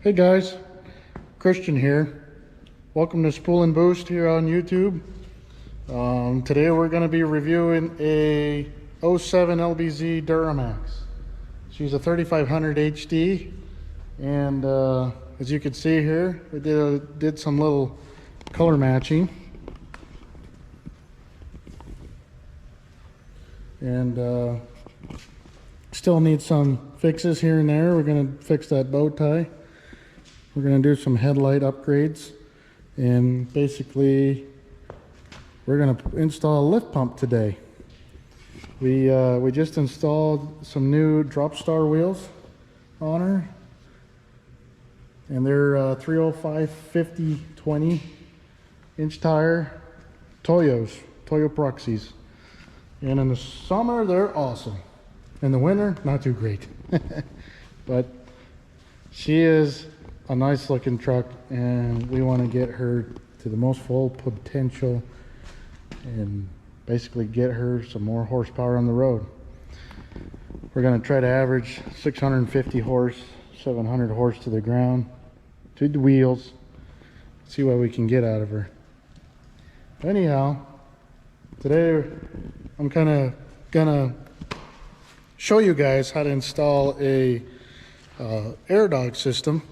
Hey guys, Christian here. Welcome to Spool and Boost here on YouTube. Today we're going to be reviewing a 07 LBZ Duramax. She's a 3500 HD, and as you can see here, we did some little color matching, and still need some fixes here and there. We're going to fix that bow tie. We're going to do some headlight upgrades, and basically we're going to install a lift pump today. We just installed some new drop star wheels on her, and they're 305 50 20 inch tire Toyo Proxys, and in the summer they're awesome. In the winter, not too great. But she is a nice looking truck, and we want to get her to the most full potential and basically get her some more horsepower on the road. We're going to try to average 650 horse, 700 horse to the ground, to the wheels, see what we can get out of her. Anyhow, today I'm kind of gonna show you guys how to install a AirDog system.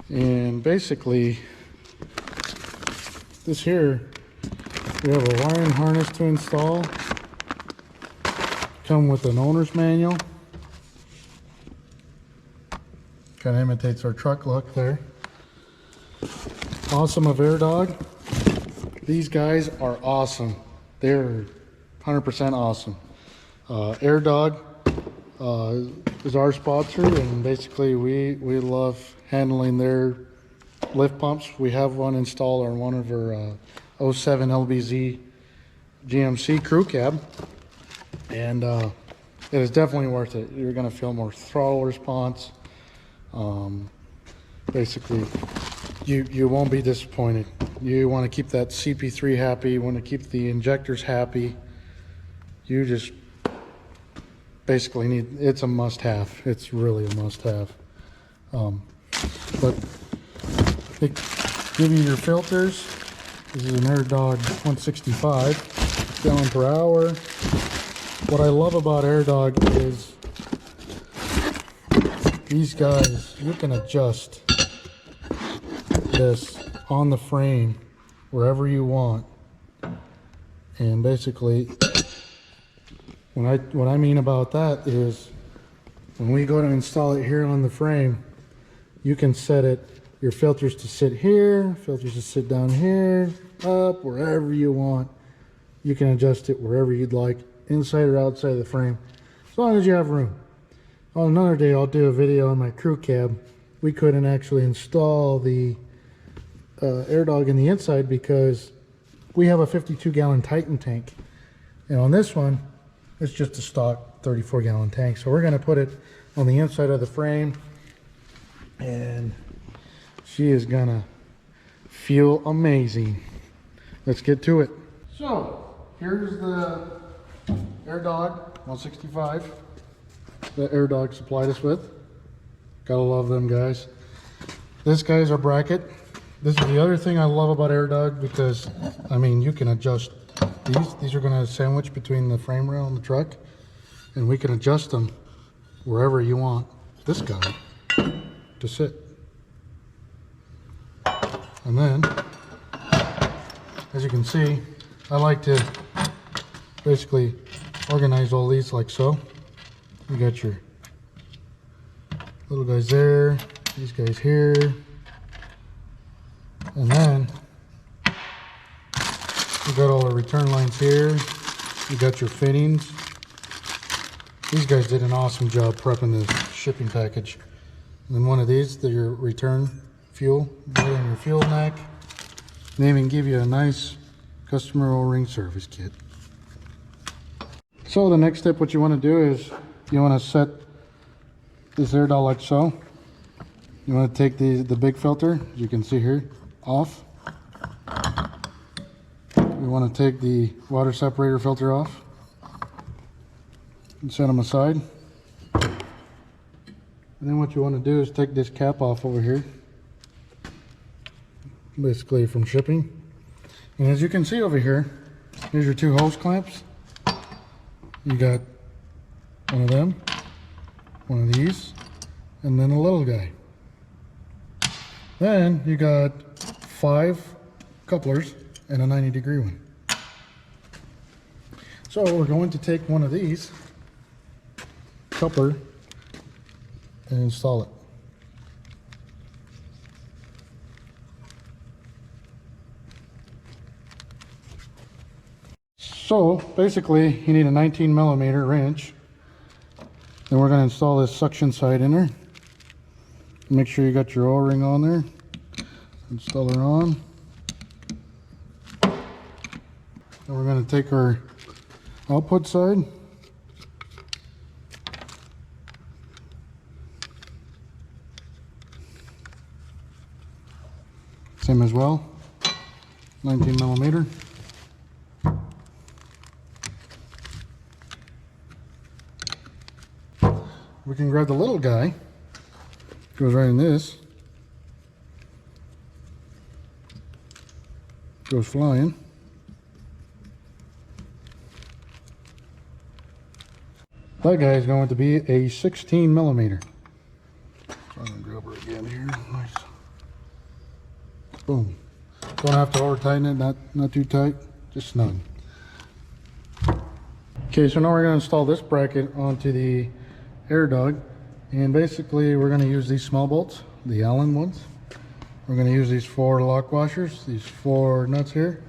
And basically this here, we have a wiring harness to install, come with an owner's manual, kind of imitates our truck look there. Awesome of AirDog, these guys are awesome. They're 100% awesome. AirDog is our sponsor, and basically we love handling their lift pumps. We have one installed on one of our 07 LBZ GMC crew cab, and it is definitely worth it. You're going to feel more throttle response. Basically you won't be disappointed. You want to keep that CP3 happy, you want to keep the injectors happy. You just basically need, it's a must-have. It's really a must-have. But they give you your filters. This is an AirDog 165 gallon per hour. What I love about AirDog is these guys, you can adjust this on the frame wherever you want. And basically, what I mean about that is, when we go to install it here on the frame, you can set your filters to sit here, filters to sit down here, up, wherever you want. You can adjust it wherever you'd like, inside or outside of the frame, as long as you have room. On another day, I'll do a video on my crew cab. We couldn't actually install the AirDog in the inside because we have a 52-gallon Titan tank, and on this one it's just a stock 34-gallon tank. So we're going to put it on the inside of the frame, and she is going to feel amazing. Let's get to it. So here's the AirDog 165 that AirDog supplied us with. Gotta love them guys. This guy's our bracket. This is the other thing I love about AirDog, because I mean, you can adjust these are going to sandwich between the frame rail and the truck, and we can adjust them wherever you want this guy to sit. And then, as you can see, I like to basically organize all these like so. You got your little guys there, these guys here, and then you got all the return lines here. You got your fittings. These guys did an awesome job prepping this shipping package. And then one of these, your return fuel, right on your fuel neck. They even give you a nice customer O-ring service kit. So the next step, what you want to do is you want to set this AirDog like so. You want to take the big filter, as you can see here, off. We want to take the water separator filter off and set them aside. And then what you want to do is take this cap off over here, basically from shipping. And as you can see over here, here's your two hose clamps. You got one of them, one of these, and then a little guy. Then you got 5 couplers and a 90-degree one. So we're going to take one of these coupler and install it. So basically you need a 19mm wrench. Then we're going to install this suction side in there. Make sure you got your O-ring on there. Install it on. Then we're going to take our output side. Same as well, 19mm. We can grab the little guy, goes right in this, goes flying. That guy is going to be a 16mm. So I'm going to grab her again here. Nice. Boom. Don't have to over tighten it, not too tight, just snug. Okay, so now we're going to install this bracket onto the AirDog, and basically we're going to use these small bolts, the Allen ones. We're going to use these 4 lock washers, these 4 nuts here,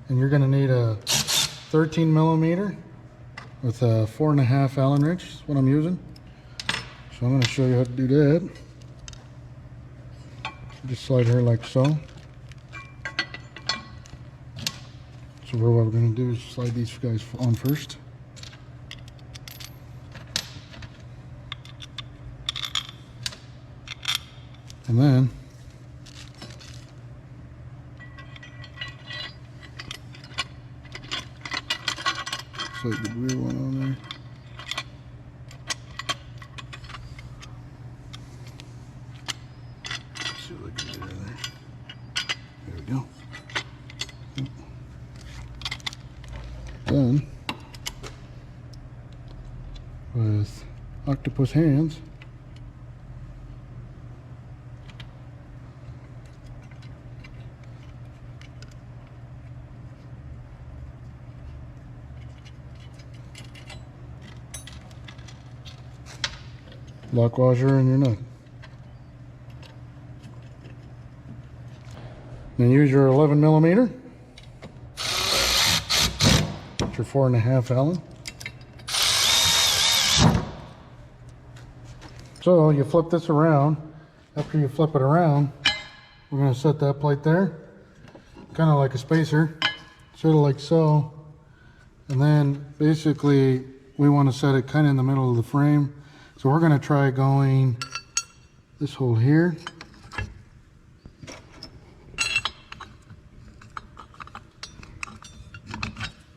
and you're going to need a 13mm with a 4.5 Allen wrench. That's what I'm using. So I'm going to show you how to do that. Just slide her like so. So what we're going to do is slide these guys on first. And then slide the rear one on there. Let's see what I can do there. There we go. Then with octopus hands, lock washer and your nut. Then use your 11mm. Your 4.5 Allen. So you flip this around. After you flip it around, we're going to set that plate there, kind of like a spacer, sort of like so. And then basically we want to set it kind of in the middle of the frame. So we're going to try going this hole here.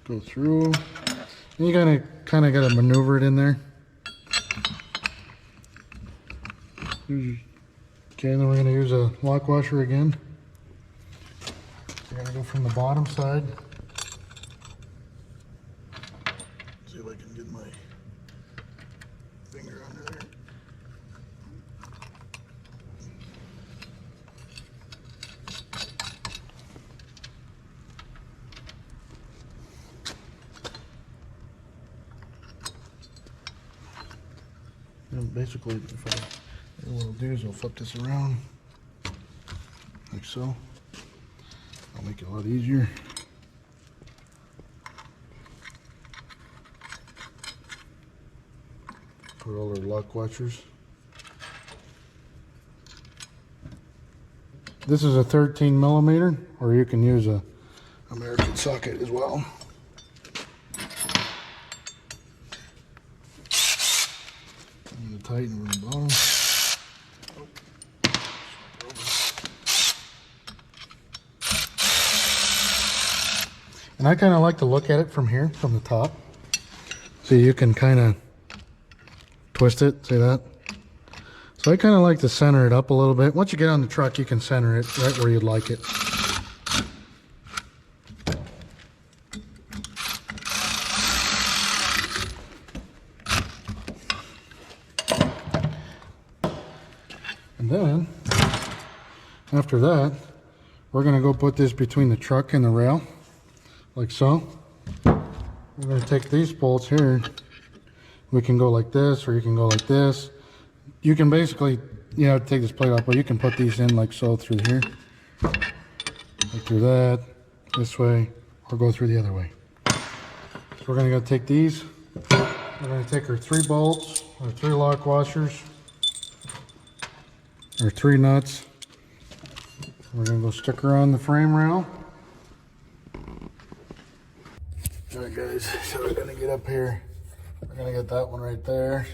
Go through, and you gotta kind of got to maneuver it in there. Okay, then we're going to use a lock washer again. We're going to go from the bottom side. See if I can get my finger under there. And basically, what we'll do is we'll flip this around like so. I'll make it a lot easier. Put all our lock washers. This is a 13mm, or you can use a American socket as well. And the tighten around the bottom. And I kind of like to look at it from here, from the top. So you can kind of twist it, see that? So I kind of like to center it up a little bit. Once you get on the truck, you can center it right where you'd like it. And then, after that, we're going to go put this between the truck and the rail, like so. We're going to take these bolts here. We can go like this, or you can go like this. You can basically, you know, take this plate off, but you can put these in like so through here. Like through that, this way, or go through the other way. So we're going to go take these. We're going to take our 3 bolts, our 3 lock washers, our 3 nuts. We're going to go stick her on the frame rail. Alright guys, so we're going to get up here. We're going to get that one right there.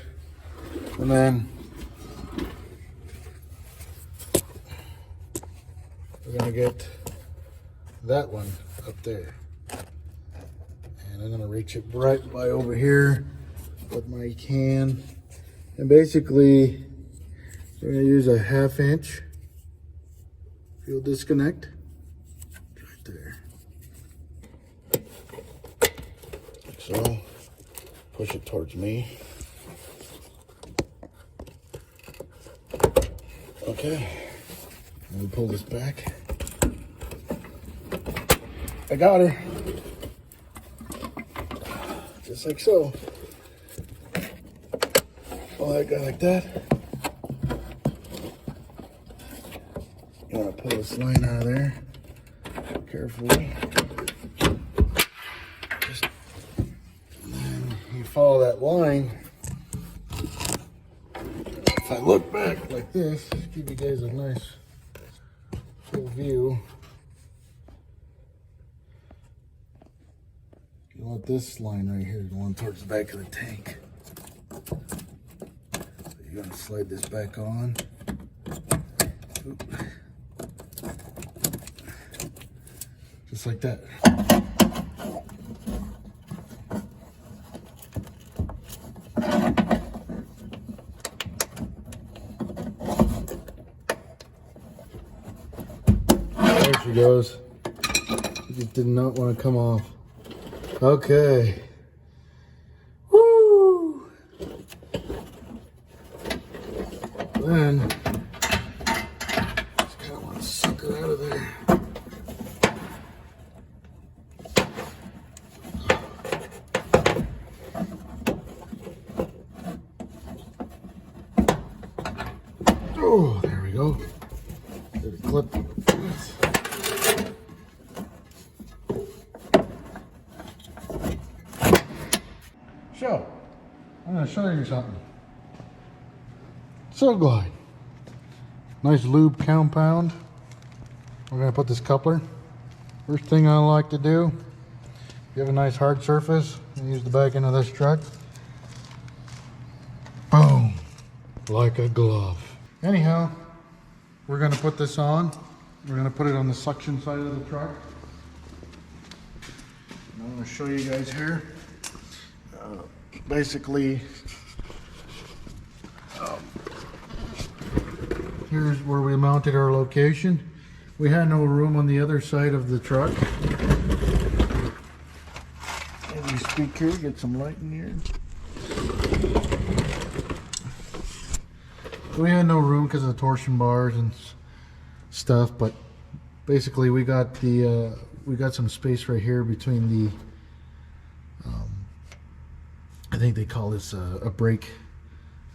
And then we're going to get that one up there. And I'm going to reach it right by over here with my can. And basically, we're going to use a 1/2 inch fuel disconnect right there. So, push it towards me. Okay, let me pull this back. I got her. Just like so. Pull that guy like that. You want to pull this line out of there carefully. Just, and then you follow that line. If I look back like this, give you guys a nice full view. You want this line right here going towards the back of the tank. So you're going to slide this back on. Oop. Just like that. There she goes. It just did not want to come off. Okay. Woo! Then, just kind of want to suck her out of there. Oh, there we go. There's a clip. So, I'm going to show you something. So glide. Nice lube compound. We're going to put this coupler. First thing I like to do, you have a nice hard surface, and use the back end of this truck. Boom. Like a glove. Anyhow, we're going to put this on. We're going to put it on the suction side of the truck. And I'm going to show you guys here. Basically, here's where we mounted our location. We had no room on the other side of the truck. As we speak here, get some light in here. We had no room because of the torsion bars and stuff, but basically we got the we got some space right here between the I think they call this a brake,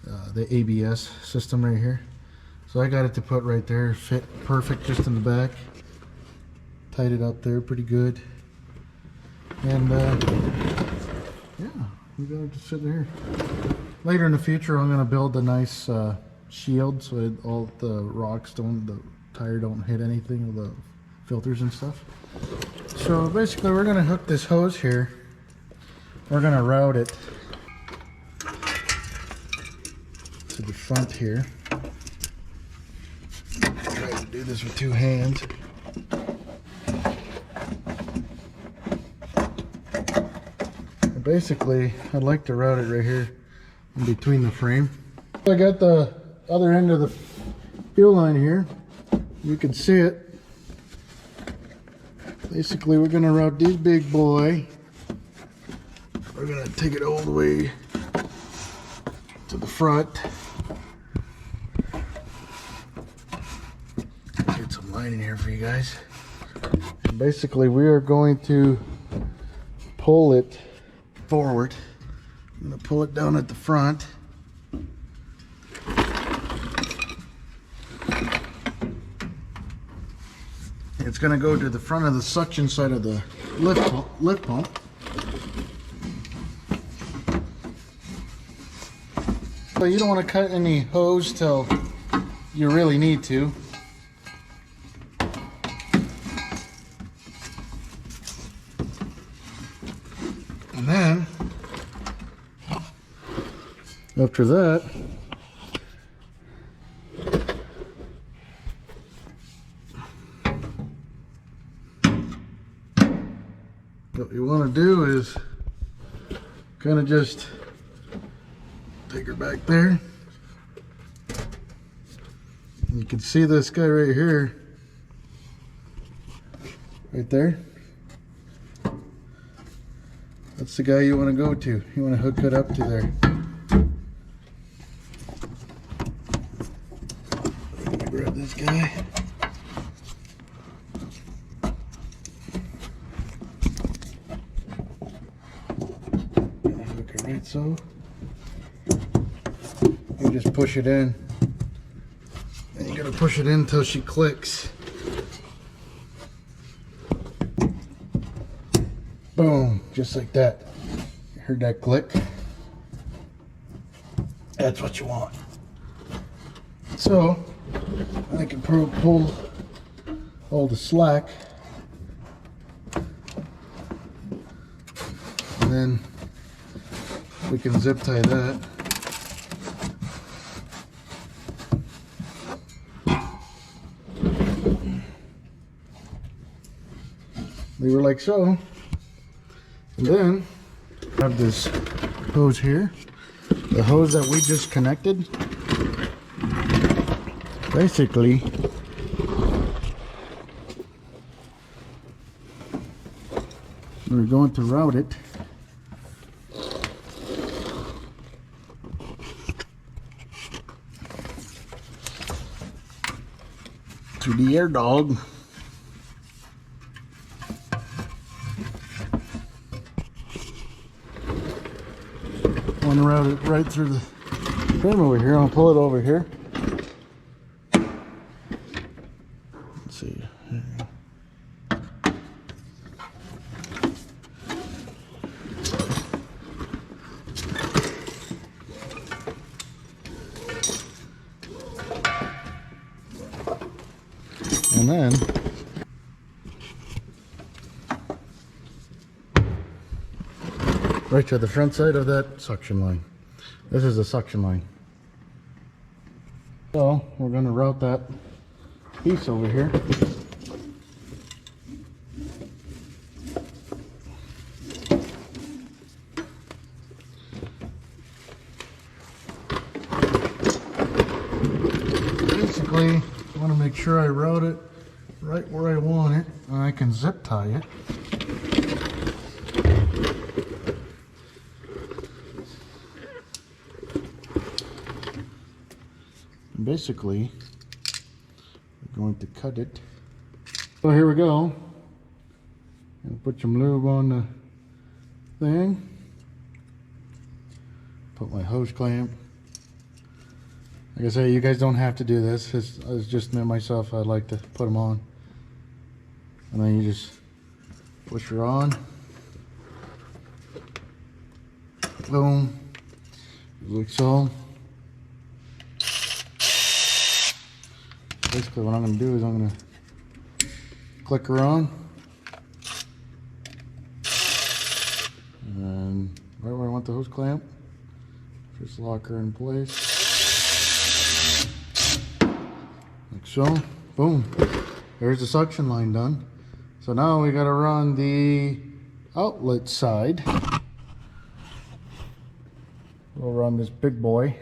the ABS system right here. So I got it to put right there, fit perfect just in the back. Tied it up there pretty good. And yeah, we got it to sit there. Later in the future, I'm going to build a nice shield so all the rocks don't, the tire don't hit anything, the filters and stuff. So basically we're going to hook this hose here. We're going to route it to the front here. Try to do this with 2 hands. And basically, I'd like to route it right here in between the frame. I got the other end of the fuel line here. You can see it. Basically, we're gonna route this big boy. We're gonna take it all the way to the front. Get some light in here for you guys. Basically, we are going to pull it forward. I'm going to pull it down at the front. It's going to go to the front of the suction side of the lift pump. So you don't want to cut any hose till you really need to. And then, after that, what you want to do is kind of just take her back there. And you can see this guy right here, right there. That's the guy you want to go to. You want to hook it up to there. Let me grab this guy. Hook it right so. You just push it in. And you gotta push it in until she clicks. Boom, just like that. You heard that click? That's what you want. So, I can pull all the slack. And then we can zip tie that. Leave her like so. And then I have this hose here, the hose that we just connected. Basically, we're going to route it to the AirDog. I want to route it right through the frame over here. I'll pull it over here. Let's see. And then right to the front side of that suction line. This is the suction line. So we're going to route that piece over here. Basically, I want to make sure I route it right where I want it, and I can zip tie it. Basically, we're going to cut it. So here we go. And put some lube on the thing. Put my hose clamp. Like I say, you guys don't have to do this. It's just me myself. I'd like to put them on, and then you just push her on. Boom. Like so. Basically what I'm going to do is I'm going to click her on, and right where I want the hose clamp, just lock her in place, like so. Boom, there's the suction line done. So now we got to run the outlet side. We'll run this big boy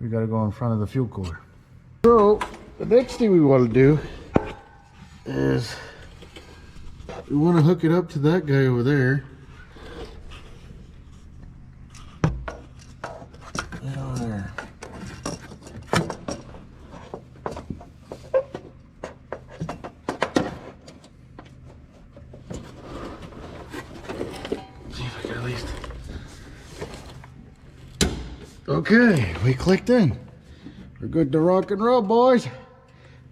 we got to go in front of the fuel cooler. So the next thing we want to do is we want to hook it up to that guy over there. Right over there. See if I can at least. Okay, we clicked in. We're good to rock and roll, boys.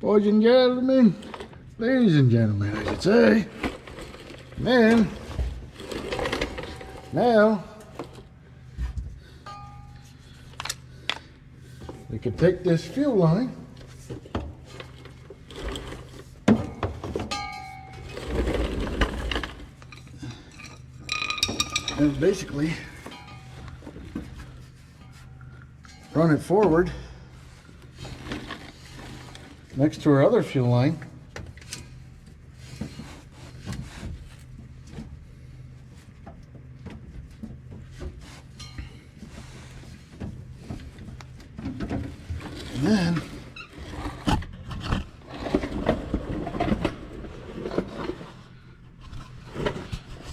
Boys and gentlemen. Ladies and gentlemen, I should say. And now we can take this fuel line and basically run it forward next to our other fuel line. And then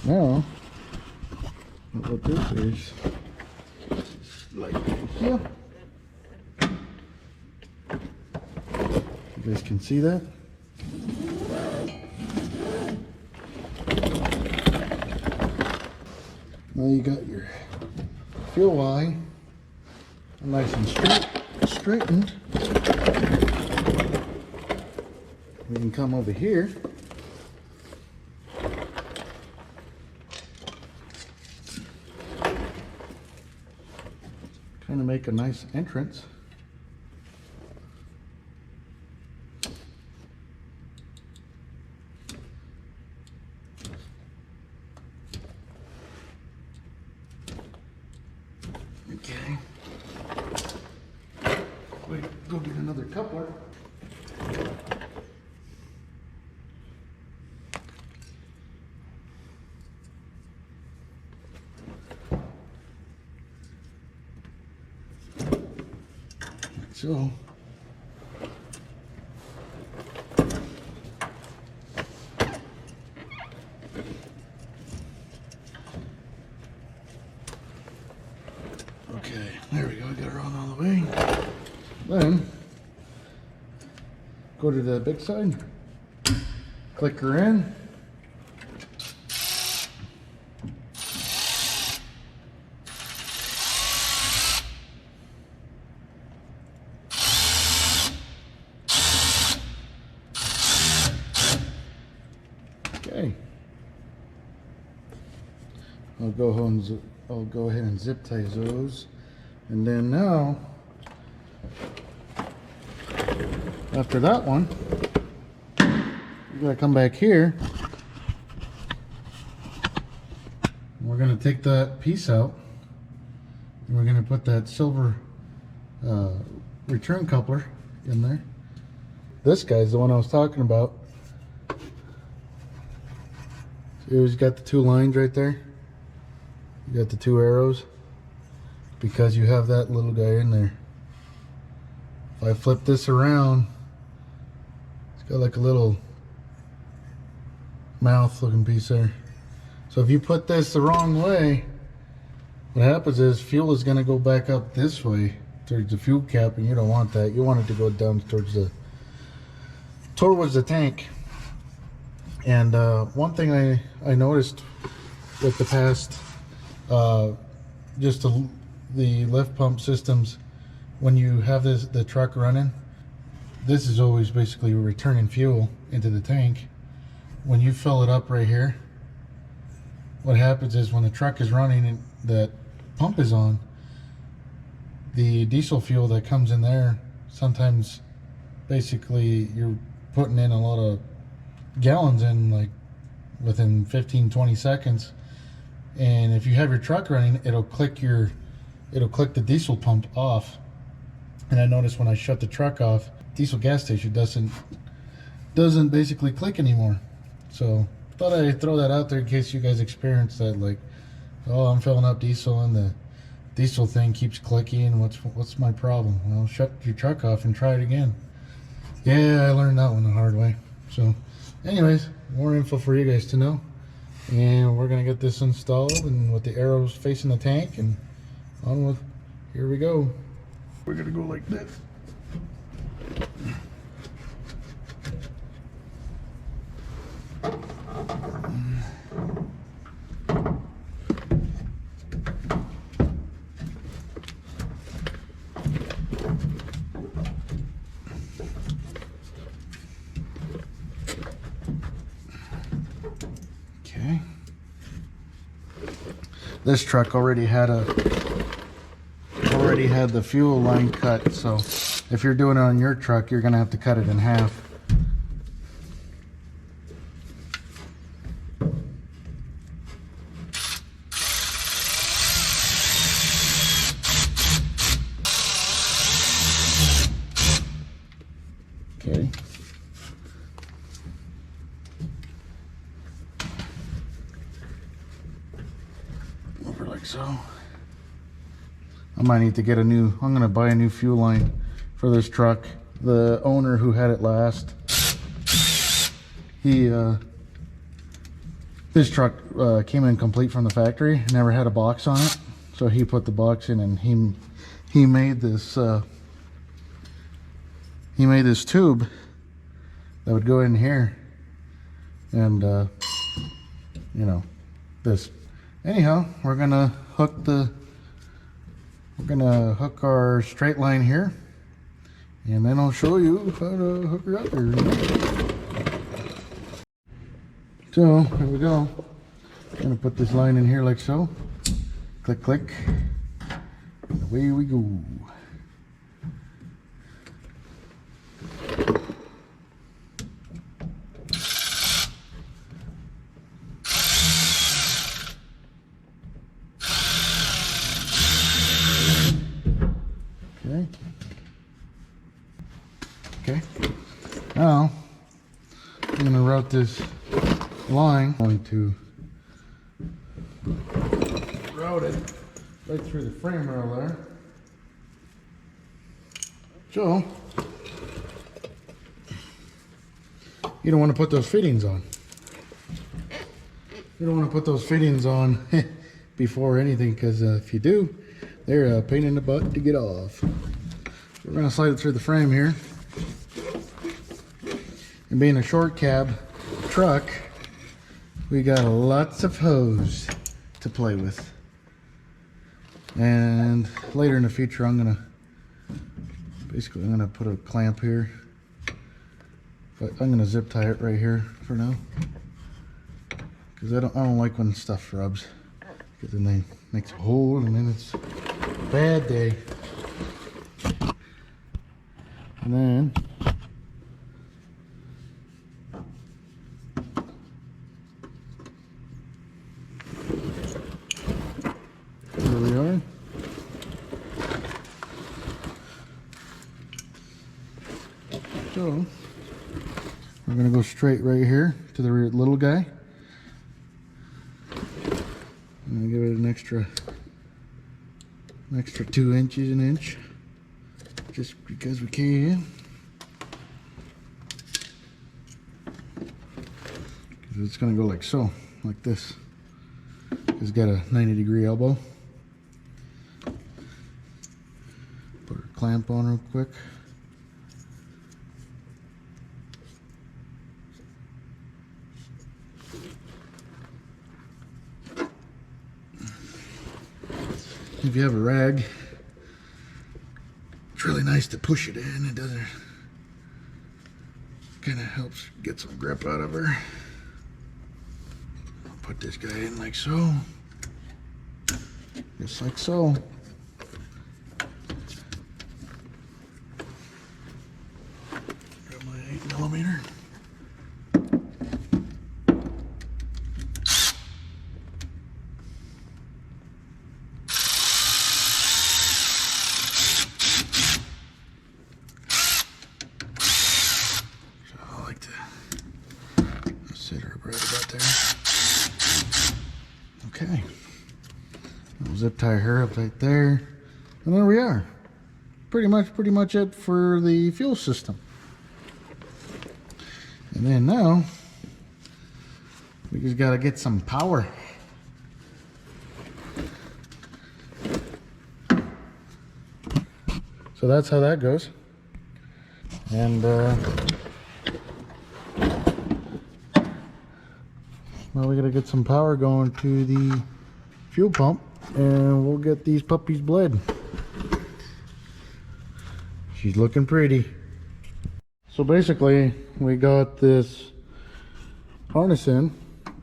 now what this is like here. You guys can see that. Now you got your fuel line nice and straightened. We can come over here. Kind of make a nice entrance. Okay. Wait, go get another coupler. So okay, there we go. I got her on all the way. Then go to the big side, click her in. Okay. I'll go ahead and zip tie those, and then now after that one, we're gonna come back here. We're gonna take that piece out, and we're gonna put that silver return coupler in there. This guy's the one I was talking about. He's got the two lines right there. You got the two arrows because you have that little guy in there. If I flip this around, it's got like a little mouth looking piece there. So if you put this the wrong way, what happens is fuel is going to go back up this way towards the fuel cap, and you don't want that. You want it to go down towards the tank. And one thing I noticed with the past, just the lift pump systems, when you have the truck running, this is always basically returning fuel into the tank. When you fill it up right here, what happens is when the truck is running and that pump is on, the diesel fuel that comes in there, sometimes basically you're putting in a lot of gallons in like within 15-20 seconds, and if you have your truck running, it'll click the diesel pump off. And I noticed when I shut the truck off, diesel gas station doesn't basically click anymore. So thought I'd throw that out there in case you guys experience that, like, oh, I'm filling up diesel and the diesel thing keeps clicking. What's my problem? Well, shut your truck off and try it again. Yeah, I learned that one the hard way. So anyways, more info for you guys to know. And we're gonna get this installed and with the arrows facing the tank and on with, here we go. We're gonna go like this. Okay. This truck already had the fuel line cut, so if you're doing it on your truck, you're gonna have to cut it in half. Okay. Over like so. I might need to get I'm gonna buy a new fuel line for this truck. The owner who had it last, his truck came in complete from the factory, never had a box on it. So he put the box in and he made this tube that would go in here and you know, this. Anyhow, we're gonna hook our straight line here, and then I'll show you how to hook her up here. So here we go. I'm gonna put this line in here like so. Click, click, and away we go. Okay, now I'm going to route this line. I'm going to route it right through the frame rail there. So, you don't want to put those fittings on. You don't want to put those fittings on before anything, because if you do, they're a pain in the butt to get off. So we're going to slide it through the frame here. And being a short cab truck, we got lots of hose to play with. And later in the future, I'm gonna put a clamp here, but I'm gonna zip tie it right here for now, because I don't like when stuff rubs, because then they makes a hole and then it's a bad day. And then there we are. So we're going to go straight right here to the little guy. I'm going to give it an extra 2 inches, an inch, just because we can. Because it's going to go like so, like this. It's got a 90-degree elbow. Put our clamp on real quick. If you have a rag, it's really nice to push it in. It doesn't, kind of helps get some grip out of her. I'll put this guy in like so, just like so. Grab my 8mm. Sit her right about there. Okay. zip tie her up right there. And there we are. Pretty much it for the fuel system. And then now, we just gotta get some power. So that's how that goes. And now we gotta get some power going to the fuel pump, and we'll get these puppies bled. She's looking pretty. So basically, we got this harness in,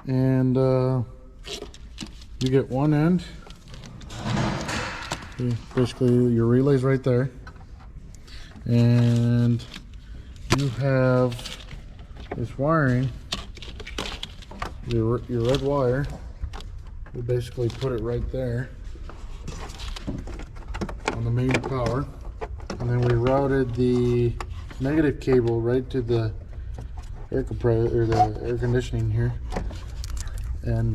and you get one end. See, basically, your relay's right there, and you have this wiring. Your red wire. We basically put it right there on the main power, and then we routed the negative cable right to the air compressor or the air conditioning here, and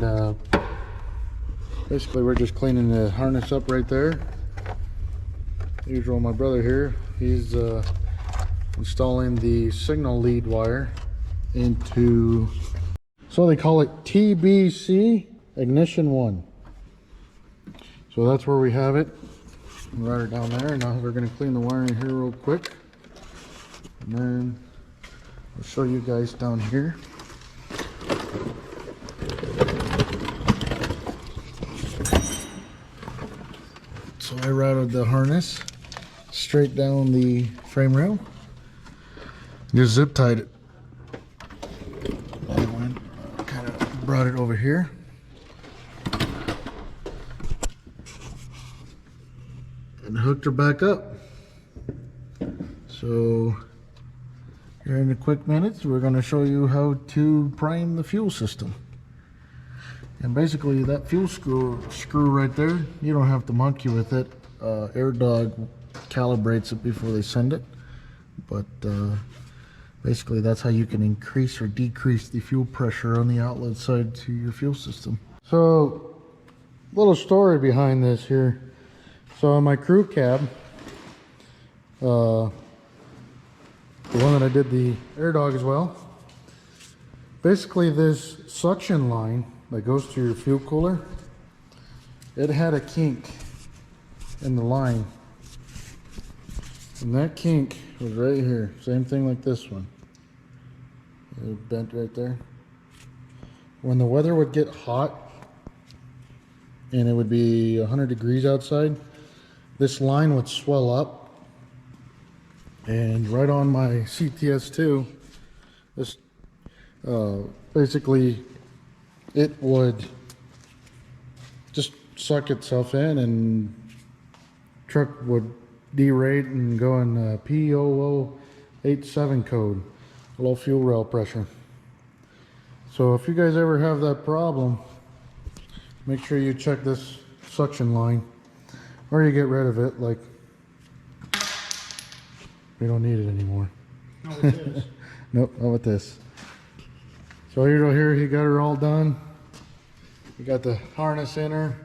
basically we're just cleaning the harness up right there. Usual, my brother here, he's installing the signal lead wire into, so they call it TBC ignition 1. So that's where we have it. Right it down there. Now we're going to clean the wiring here real quick, and then I'll show you guys down here. So I routed the harness straight down the frame rail, just zip tied it, and kind of brought it over here. And hooked her back up. So here in a quick minutes, we're going to show you how to prime the fuel system. And basically that fuel screw right there, you don't have to monkey with it. AirDog calibrates it before they send it, but basically that's how you can increase or decrease the fuel pressure on the outlet side to your fuel system. So little story behind this here. So on my crew cab, the one that I did the AirDog as well, basically this suction line that goes to your fuel cooler, it had a kink in the line, and that kink was right here. Same thing like this one. It bent right there. When the weather would get hot and it would be 100 degrees outside, this line would swell up, and right on my CTS2, this basically it would just suck itself in, and truck would derate and go in P0087 code, low fuel rail pressure. So if you guys ever have that problem, make sure you check this suction line, or you get rid of it. Like, we don't need it anymore. Not with this. Nope, not with this. So here he got her all done. We got the harness in her,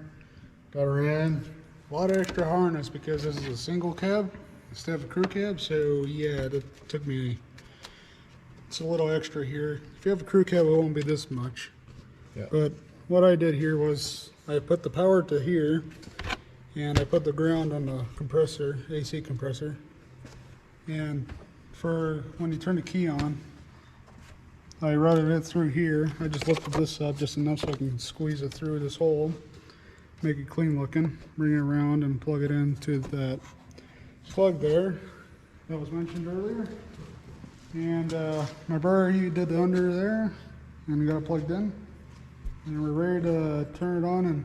got her in. A lot of extra harness because this is a single cab instead of a crew cab. So yeah, that took me. It's a little extra here. If you have a crew cab, it won't be this much. Yeah. But what I did here was I put the power to here, and I put the ground on the compressor, AC compressor. And for when you turn the key on, I routed it through here. I just lifted this up just enough so I can squeeze it through this hole, make it clean looking, bring it around and plug it into that plug there that was mentioned earlier. And my brother, he did the under there and got it plugged in. And we're ready to turn it on and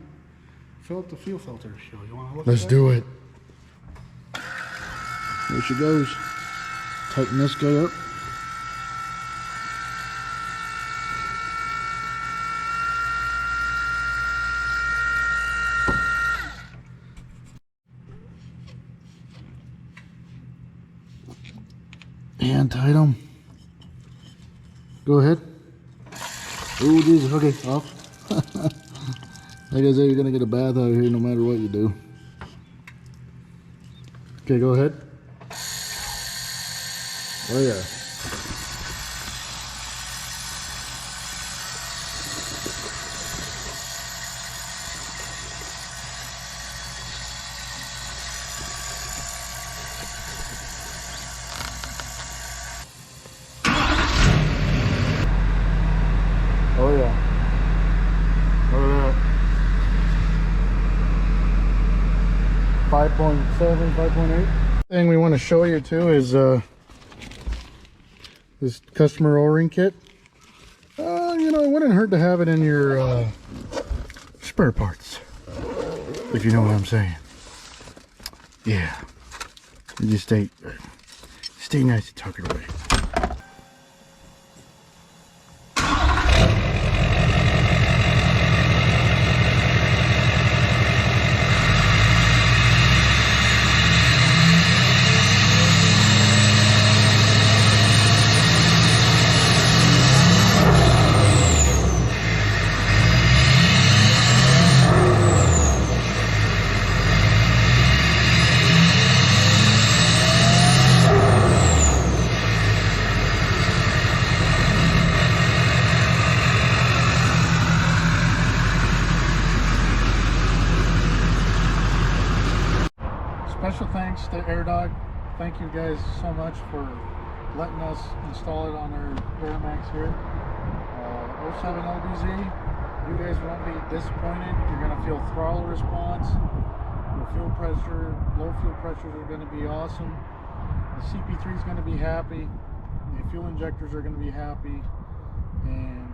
fill up the fuel filter. So you want to look Let's at do it. There she goes. Tighten this guy up. And tight them. Go ahead. Oh, Jesus. Okay, off. Like I said, you're gonna get a bath out here no matter what you do. Okay, go ahead. Oh yeah. Oh yeah. Look at that. 5.7, 5.8. Thing we want to show you too is this customer O-ring kit. You know, it wouldn't hurt to have it in your spare parts, if you know what I'm saying. Yeah. You just stay nice and tuck it away. Special thanks to AirDog. Thank you guys so much for letting us install it on our Duramax here. 07 LBZ. You guys won't be disappointed. You're going to feel throttle response. Your fuel pressure, low fuel pressures are going to be awesome. The CP3 is going to be happy. The fuel injectors are going to be happy. And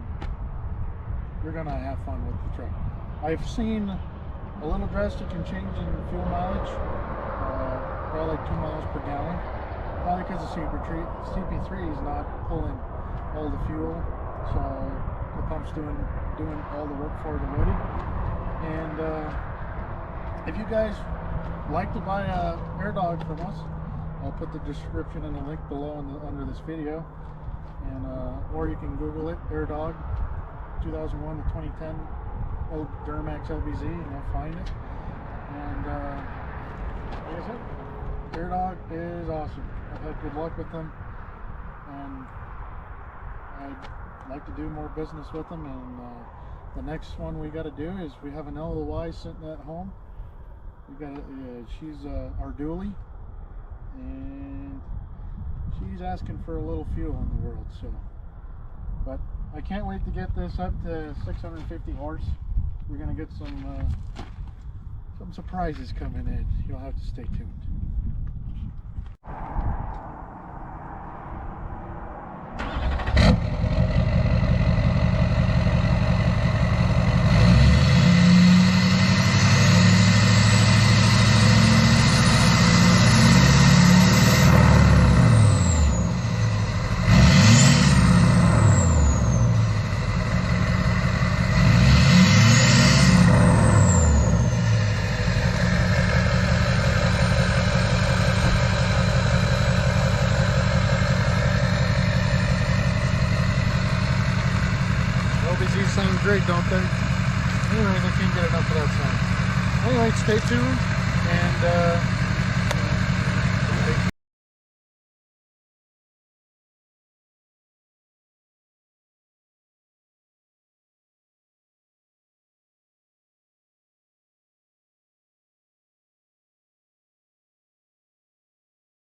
you're going to have fun with the truck. I've seen a little drastic change in fuel mileage. Probably like 2 miles per gallon. Probably because the CP3 is not pulling all the fuel, so the pump's doing all the work for it already. And if you guys like to buy a AirDog from us, I'll put the description and the link below under this video, and or you can Google it, AirDog 2001 to 2010 Duramax LBZ, and you'll find it. And like I said, AirDog is awesome. I've had good luck with them, and I'd like to do more business with them. And the next one we got to do is we have an LOY sitting at home. We got she's our dually, and she's asking for a little fuel in the world. So, but I can't wait to get this up to 650 horse. We're gonna get some surprises coming in. You'll have to stay tuned. LBZ sound great, don't they? Anyway, I can't get enough of that sound. Anyway, stay tuned, and